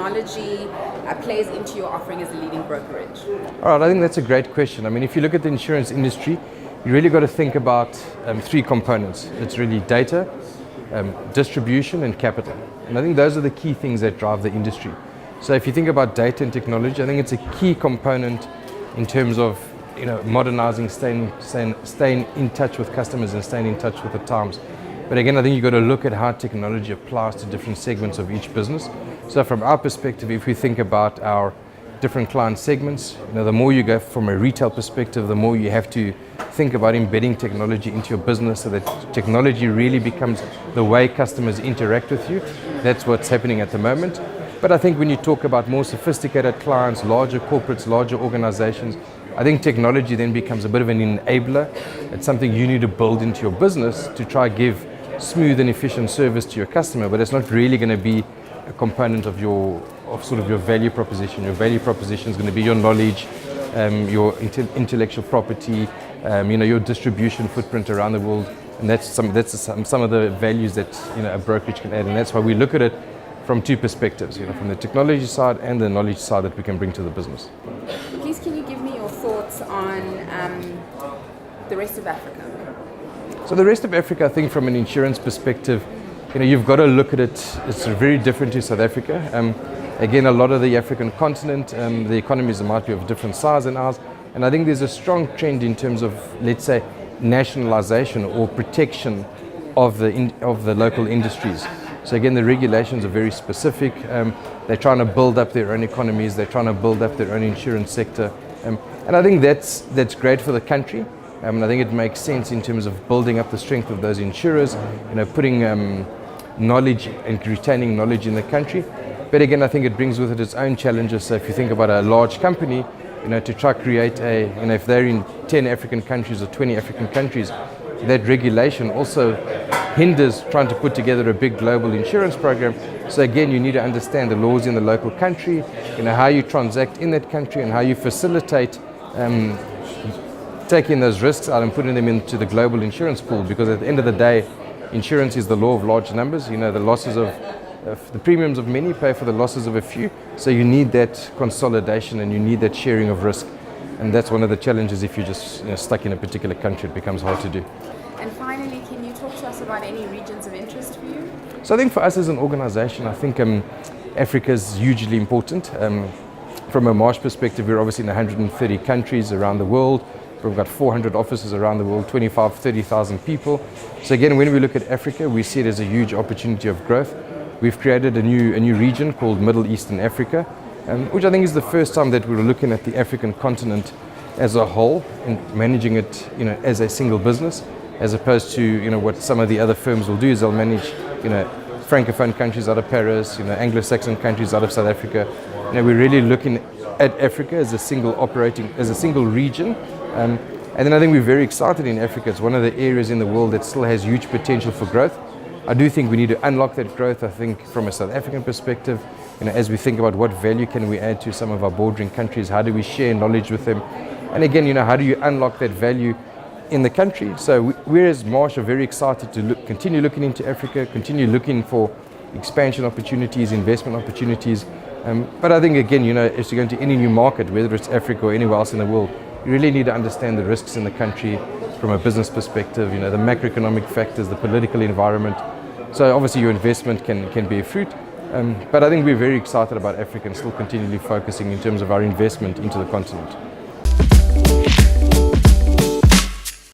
technology plays into your offering as a leading brokerage? All right, I think that's a great question. I mean, if you look at the insurance industry, you really got to think about three components. It's really data, distribution, and capital. And I think those are the key things that drive the industry. So if you think about data and technology, I think it's a key component in terms of modernizing, staying in touch with customers and staying in touch with the times. But again, I think you've got to look at how technology applies to different segments of each business. So from our perspective, if we think about our different client segments, the more you go from a retail perspective, the more you have to think about embedding technology into your business so that technology really becomes the way customers interact with you. That's what's happening at the moment. But I think when you talk about more sophisticated clients, larger corporates, larger organizations, I think technology then becomes a bit of an enabler. It's something you need to build into your business to try to give smooth and efficient service to your customer, but it's not really going to be a component of your value proposition. Your value proposition is going to be your knowledge, your intellectual property, your distribution footprint around the world, and that's some of the values that a brokerage can add, and that's why we look at it from two perspectives, from the technology side and the knowledge side that we can bring to the business. Please, can you give me your thoughts on the rest of Africa? So the rest of Africa, I think from an insurance perspective, you've got to look at it, it's very different to South Africa. Again, a lot of the African continent, the economies might be of different size than ours, and I think there's a strong trend in terms of, let's say, nationalization or protection of the local industries. So again, the regulations are very specific. They're trying to build up their own economies. They're trying to build up their own insurance sector. And I think that's great for the country. I think it makes sense in terms of building up the strength of those insurers, putting knowledge and retaining knowledge in the country. But again, I think it brings with it its own challenges. So if you think about a large company, to try to create if they're in 10 African countries or 20 African countries, that regulation also hinders trying to put together a big global insurance program. So again, you need to understand the laws in the local country, how you transact in that country and how you facilitate taking those risks out and putting them into the global insurance pool, because at the end of the day, insurance is the law of large numbers. The losses of the premiums of many pay for the losses of a few. So you need that consolidation and you need that sharing of risk. And that's one of the challenges if you're just stuck in a particular country. It becomes hard to do. And finally, can you talk to us about any regions of interest for you? So I think for us as an organization, I think Africa is hugely important. From a Marsh perspective, we're obviously in 130 countries around the world. We've got 400 offices around the world, 30,000 people. So again, when we look at Africa, we see it as a huge opportunity of growth. We've created a new region called Middle Eastern Africa, which I think is the first time that we're looking at the African continent as a whole and managing it, as a single business, as opposed to, what some of the other firms will do is they'll manage, Francophone countries out of Paris, Anglo-Saxon countries out of South Africa. We're really looking at Africa as a single region. And then I think we're very excited in Africa. It's one of the areas in the world that still has huge potential for growth. I do think we need to unlock that growth. I think from a South African perspective, as we think about what value can we add to some of our bordering countries, how do we share knowledge with them? And again, how do you unlock that value in the country? So we as Marsh are very excited to continue looking into Africa, continue looking for expansion opportunities, investment opportunities. But I think again, as you go into any new market, whether it's Africa or anywhere else in the world, you really need to understand the risks in the country from a business perspective, the macroeconomic factors, the political environment. So obviously your investment can bear fruit. But I think we're very excited about Africa and still continually focusing in terms of our investment into the continent.